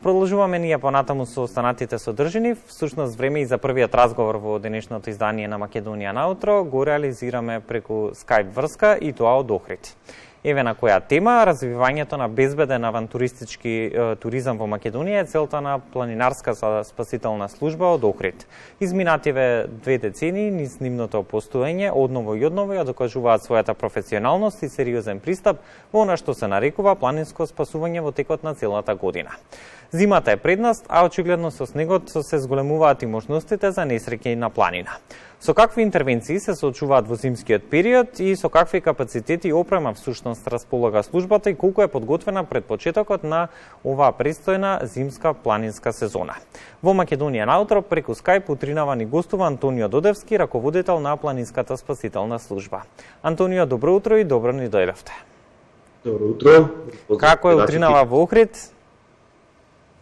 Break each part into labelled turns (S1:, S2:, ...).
S1: Продолжуваме ние понатаму со останатите содржини. Всушност време и за првиот разговор во денешното издание на Македонија наутро го реализираме преку Skype врска и тоа од Охрид. Еве на која тема, развивањето на безбеден авантуристички туризам во Македонија е целта на планинарска спасителна служба од Охрид. Изминативе 2 децении низ нивното постоење одново и одново ја докажуваат својата професионалност и сериозен пристап во она што се нарекува планинско спасување во текот на целата година. Зимата е предност, а очигледно со снегот се зголемуваат и можностите за несреќи на планина. Со какви интервенции се соочуваат во зимскиот период и со какви капацитети и опрема всушност располага службата и колку е подготвена пред почетокот на оваа престојна зимска планинска сезона. Во Македонија наутро преку Skype утринава ни гостува Антонио Додевски, раководител на планинската спасителна служба. Антонио, добро утро и добро ни дојдовте.
S2: Добро утро.
S1: Како е утринава во Охрид?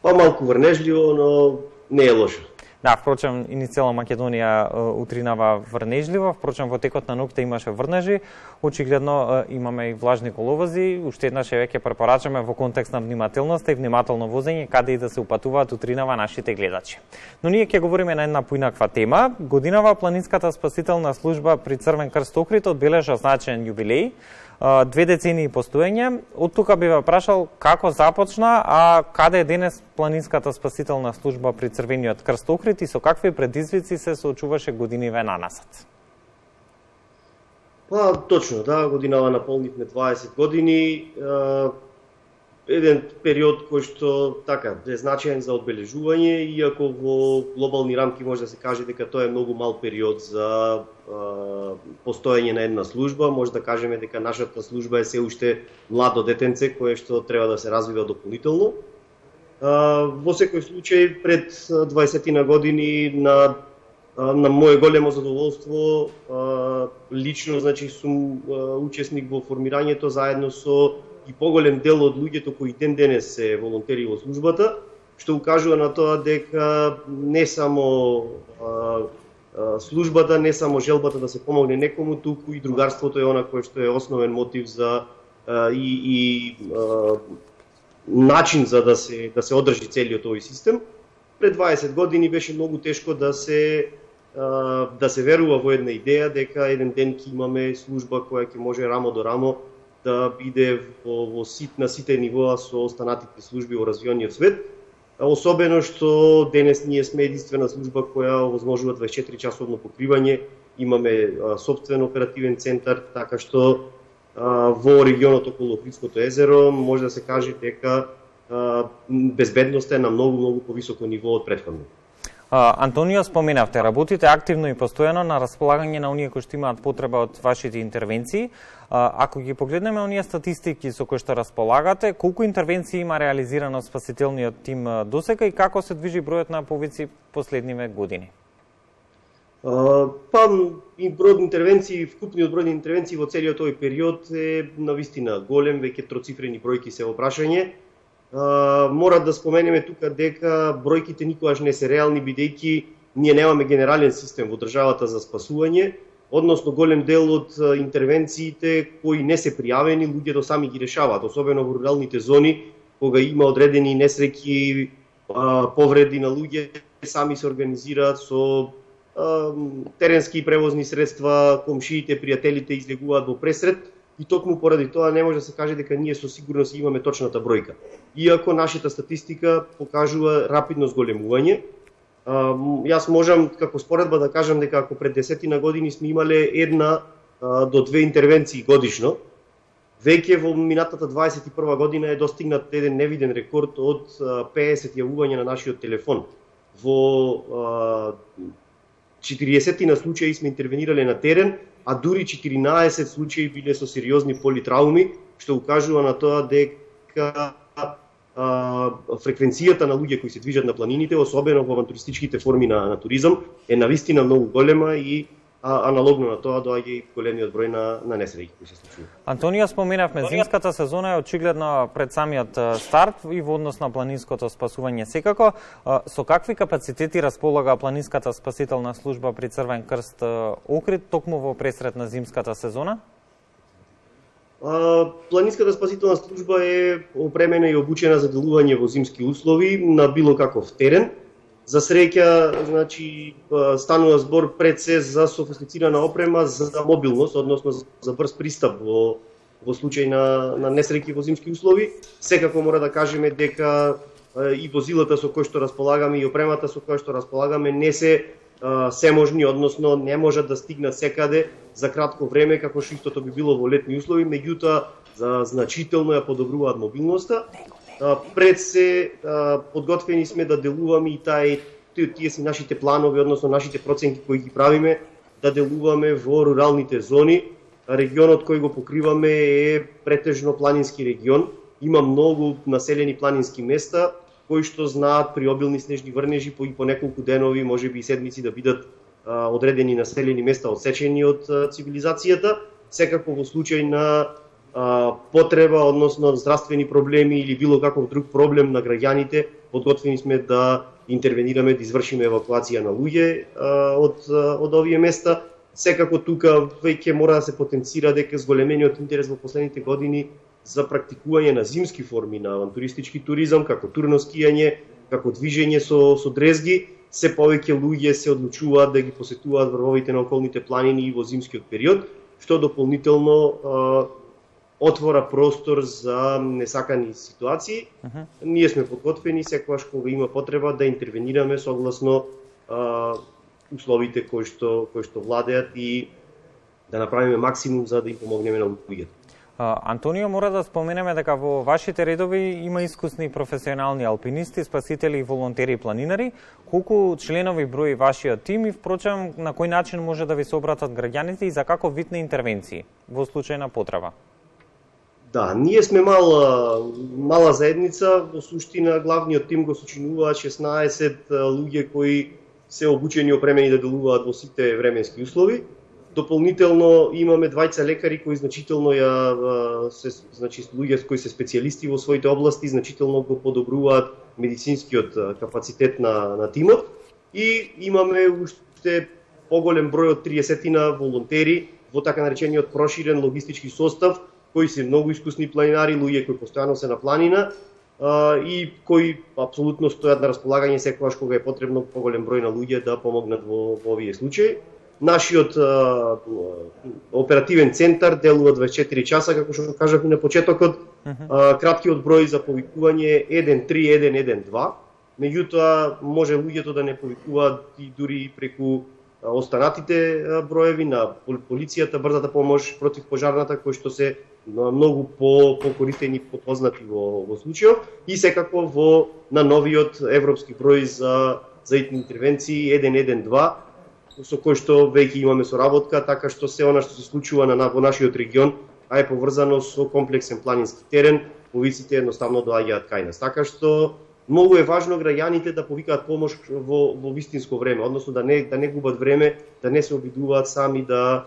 S2: Па малку врнежливо, но не е лошо.
S1: Да, впрочем, и ни цела Македонија утринава врнежливо, впрочем, во текот на ноќта имаше врнежи, очигледно имаме и влажни коловози, уште еднаш веќе препорачаме во контекст на внимателноста и внимателно возење, каде и да се упатуваат утринава нашите гледачи. Но ние ќе говориме на една поинаква тема. Годинава планинската спасителна служба при Црвен крст Охрид одбележа значаен јубилеј, 2 децении постоење. Од тука би ве прашал како започна, а каде е денес планинската спасителна служба при Црвениот крст Охрид и со какви предизвици се соочуваше годиниве нанасат?
S2: Па точно, да, годинава наполнивме 20 години. Еден период кој што така е значаен за одбележување, иако во глобални рамки може да се каже дека тоа е многу мал период за постоење на една служба. Може да кажеме дека нашата служба е се уште младо детенце кое што треба да се развива дополнително. Во секој случај пред 20 години на мое големо задоволство лично, значи сум учесник во формирањето заедно со и поголем дел од луѓето кои ден денес се волонтери во службата, што укажува на тоа дека не само службата, не само желбата да се помогне некому, туку и другарството е она кое што е основен мотив за начин за да се одржи целиот овој систем. Пред 20 години беше многу тешко да се верува во една идеја дека еден ден ќе имаме служба која ќе може рамо до рамо да биде на сите нивоа со останатите служби во развиениот свет. Особено што денес ние сме единствена служба која овозможува 24-часовно покривање, имаме сопствен оперативен центар, така што во регионот околу Охридското езеро може да се каже дека безбедноста е на многу повисоко ниво од претходно.
S1: Антонио, споменавте, работите активно и постојано на располагање на оние кои што имаат потреба од вашите интервенции. Ако ги погледнеме оние статистики со кои што располагате, колку интервенции има реализирано спасителниот тим досега и како се движи бројот на повици последниве години?
S2: Па и бројот интервенции, вкупниот број интервенции во целиот овој период е навистина голем, веќе троцифрени бројки се во прашање. Мора да споменеме тука дека бројките никогаш не се реални, бидејќи ние немаме генерален систем во државата за спасување, односно голем дел од интервенциите кои не се пријавени, луѓето сами ги решаваат, особено во руралните зони, кога има одредени несреќи, повреди на луѓе, сами се организираат со теренски превозни средства, комшиите, пријателите излегуваат во пресрет. И токму поради тоа не може да се каже дека ние со сигурност имаме точната бројка. Иако нашата статистика покажува рапидно зголемување, јас можам како споредба да кажам дека ако пред 10 години сме имале 1 до 2 интервенции годишно, веќе во минатата 21 година е достигнат еден невиден рекорд од 50 јавувања на нашиот телефон. Во 40 случаи сме интервенирале на терен, а дури 14 случаи биле со сериозни политрауми, што укажува на тоа дека фреквенцијата на луѓе кои се движат на планините, особено во авантуристичките форми на туризам, е навистина многу голема и аналогно на тоа доаѓа и големиот број на несреќи кои се случуваат.
S1: Антонио, споменавме, зимската сезона е очигледно пред самиот старт и во однос на планинското спасување секако. Со какви капацитети располага планинската спасителна служба при Црвен крст Охрид токму во пресрет на зимската сезона?
S2: Планинската спасителна служба е опремена и обучена за делување во зимски услови на било каков терен. За среќа, значи, станува збор пред се за софистицирана опрема за мобилност, односно за брз пристап во случај на несреќи во зимски услови. Секако мора да кажеме дека и возилата со кои што располагаме и опремата со која што располагаме не се seможни, односно не можат да стигнат секаде за кратко време како што истото би било во летни услови, меѓутоа значително ја подобруваат мобилноста. Пред се подготвени сме да делуваме и тие си нашите планови, односно нашите проценки кои ги правиме, да делуваме во руралните зони. Регионот кој го покриваме е претежно планински регион. Има многу населени планински места кои што знаат при обилни снежни врнежи по неколку денови, можеби и седмици да бидат одредени населени места одсечени од цивилизацијата. Секако во случај на потреба, односно здравствени проблеми или било каков друг проблем на граѓаните, подготвени сме да интервенираме, да извршиме евакуација на луѓе од овие места. Секако тука веќе мора да се потенцира дека зголемениот интерес во последните години за практикување на зимски форми на авантуристички туризам, како турно скијање, како движење со дрезги, се повеќе луѓе се одлучуваат да ги посетуваат врвовите на околните планини и во зимскиот период, што дополнително отвора простор за несакани ситуации. Ние сме подготвени секогаш кога има потреба да интервенираме согласно условите кои што владеат и да направиме максимум за да им помогнеме на луѓето.
S1: Антонио, мора да споменеме дека во вашите редови има искусни професионални алпинисти, спасители, волонтери и планинари. Колку членови брои вашиот тим и впрочем на кој начин може да ви се обратат граѓаните и за каков вид на интервенции во случај на потреба?
S2: Да, ние сме мала заедница, во суштина главниот тим го сочинуваат 16 луѓе кои се обучени и опремени да делуваат во сите временски услови. Дополнително имаме двајца лекари кои значително луѓе кои се специјалисти во своите области, значително го подобруваат медицинскиот капацитет на тимот и имаме уште поголем број од 30 волонтери во така наречениот проширен логистички состав, кои се многу искусни планинари, луѓе кои постојано се на планина и кои апсолутно стојат на располагање секогаш кога е потребно поголем број на луѓе да помогнат во овие случаи. Нашиот оперативен центар делува 24 часа, како што кажавме на почетокот. Краткиот број за повикување е 1312, меѓутоа може луѓето да не повикуваат и дури преку останатите броеви на полицијата, брзата помош, противпожарната, кои што се многу покористени, попознати во случајот, и секако на новиот европски број за интервенции 112, со кој што веќе имаме соработка, така што се она што се случува во нашиот регион, а е поврзано со комплексен планински терен, повиците едноставно доаѓаат кај нас. Така што многу е важно граѓаните да повикаат помош во вистинско време, односно да не губат време, да не се обидуваат сами да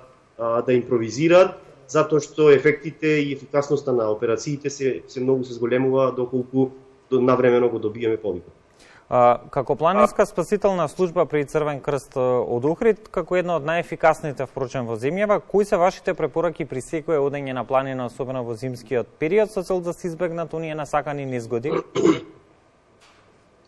S2: импровизираат, затоа што ефектите и ефикасноста на операциите се многу се зголемува доколку навремено го добиеме повикот.
S1: Како планинска спасителна служба при Црвен крст од Охрид, како една од најефикасните впрочем во земјава, кои се вашите препораки при секое одење на планина, особено во зимскиот период, со цел да се избегнат оние насакани незгоди?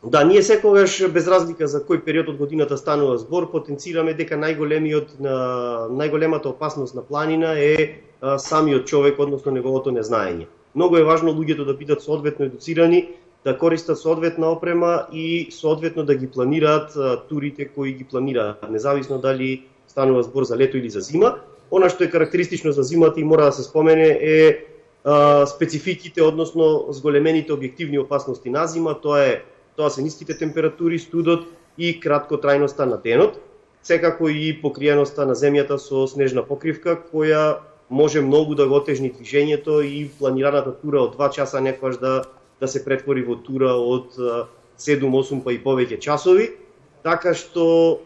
S2: Да, ние секогаш, без разлика за кој период од годината станува збор, потенцираме дека најголемата опасност на планина е самиот човек, односно неговото незнаење. Многу е важно луѓето да бидат соодветно едуцирани, да користат соодветна опрема и соодветно да ги планираат турите кои ги планираат, независно дали станува збор за лето или за зима. Она што е карактеристично за зимата и мора да се спомене е спецификите, односно зголемените објективни опасности на зима, тоа се ниските температури, студот и краткотрајноста на денот, секако и покриеноста на земјата со снежна покривка, која може многу да го отежни движењето и планираната тура од 2 часа некогаш да се претвори во тура од 7-8 па и повеќе часови, така што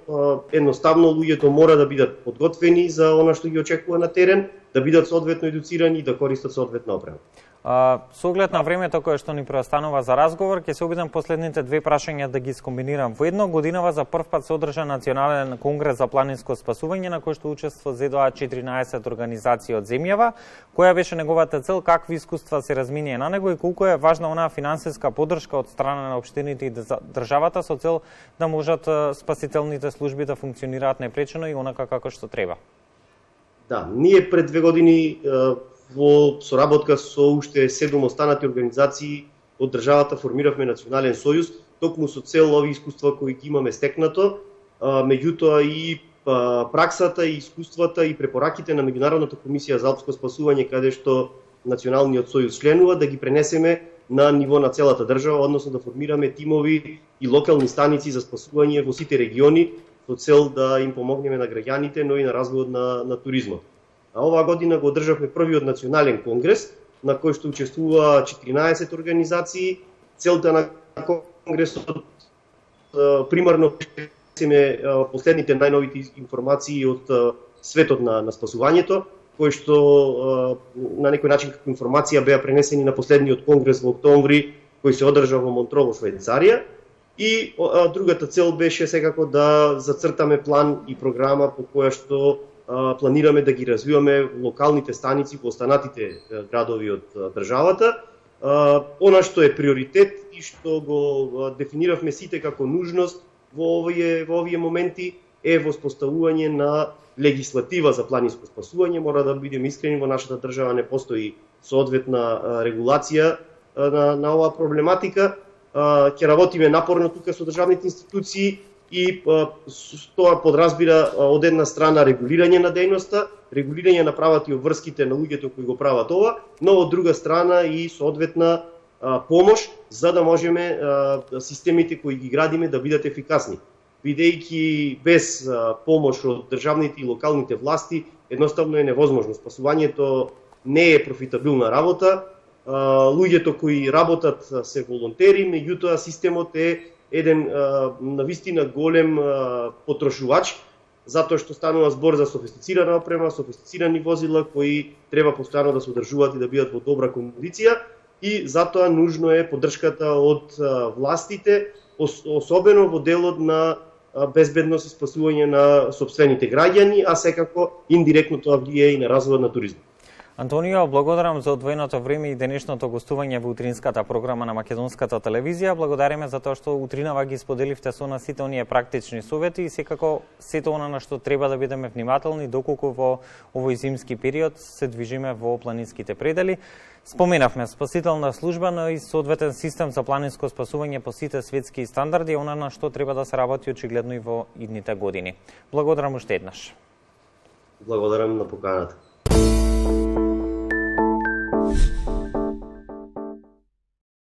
S2: едноставно луѓето мора да бидат подготвени за она што ги очекува на терен, да бидат соодветно едуцирани и да користат соодветна опрема.
S1: Со оглед на времето кое што ни преостанува за разговор, ќе се обидам последните две прашања да ги скомбинирам во едно. Годинава за прв пат се одржа Национален конгрес за планинско спасување, на кој што учества зедоа 14 организации од земјава. Која беше неговата цел, какви искуства се разминија на него и колку е важна онаа финансиска поддршка од страна на општините и државата со цел да можат спасителните служби да функционираат непречено и онака како што треба?
S2: Да, ние пред 2 години во соработка со уште 7 останати организации од државата формиравме Национален сојуз, токму со цел овие искуства кои ги имаме стекнато, меѓутоа и праксата и искуствата и препораките на Меѓународната комисија за алпско спасување, каде што Националниот сојуз членува, да ги пренесеме на ниво на целата држава, односно да формираме тимови и локални станици за спасување во сите региони, со цел да им помогнеме на граѓаните, но и на развојот на туризмот. А оваа година го одржавме првиот национален конгрес, на кој што учествува 14 организации. Целта на конгресот примарно пренесеме последните најновите информации од светот на спасувањето, кои што на некој начин како информација беа пренесени на последниот конгрес во октомври, кој се одржа во Монтро во Швајцарија. И другата цел беше секако да зацртаме план и програма по која што планираме да ги развиваме локалните станици во останатите градови од државата. Она што е приоритет и што го дефиниравме сите како нужност во овие моменти е воспоставување на легислатива за планинско спасување. Мора да бидеме искрени, во нашата држава не постои соодветна регулација на оваа проблематика. Ќе работиме напорно тука со државните институции и тоа подразбира од една страна регулирање на дејноста, регулирање на правата и обврските на луѓето кои го прават ова, но од друга страна и соодветна помош за да можеме системите кои ги градиме да бидат ефикасни. Бидејќи без помош од државните и локалните власти едноставно е невозможно. Спасувањето не е профитабилна работа. Луѓето кои работат се волонтери, меѓутоа системот е еден навистина голем потрошувач, затоа што станува збор за софистицирана опрема, софистицирани возила кои треба постојано да се одржуваат и да бидат во добра кондиција, и затоа нужно е поддршката од властите, особено во делот на безбедност и спасување на сопствените граѓани, а секако индиректно тоа влијае и на развојот на туризмот.
S1: Антонио, благодарам за одвоеното време и денешното гостување во утринската програма на Македонската телевизија. Благодариме за тоа што утринава ги споделивте со нас сите оние практични совети и секако сето она на што треба да бидеме внимателни доколку во овој зимски период се движиме во планинските предели. Споменавме спасителна служба, но и соодветен систем за планинско спасување по сите светски стандарди, она на што треба да се работи очигледно и во идните години. Благодарам уште еднаш.
S2: Благодарам на поканата.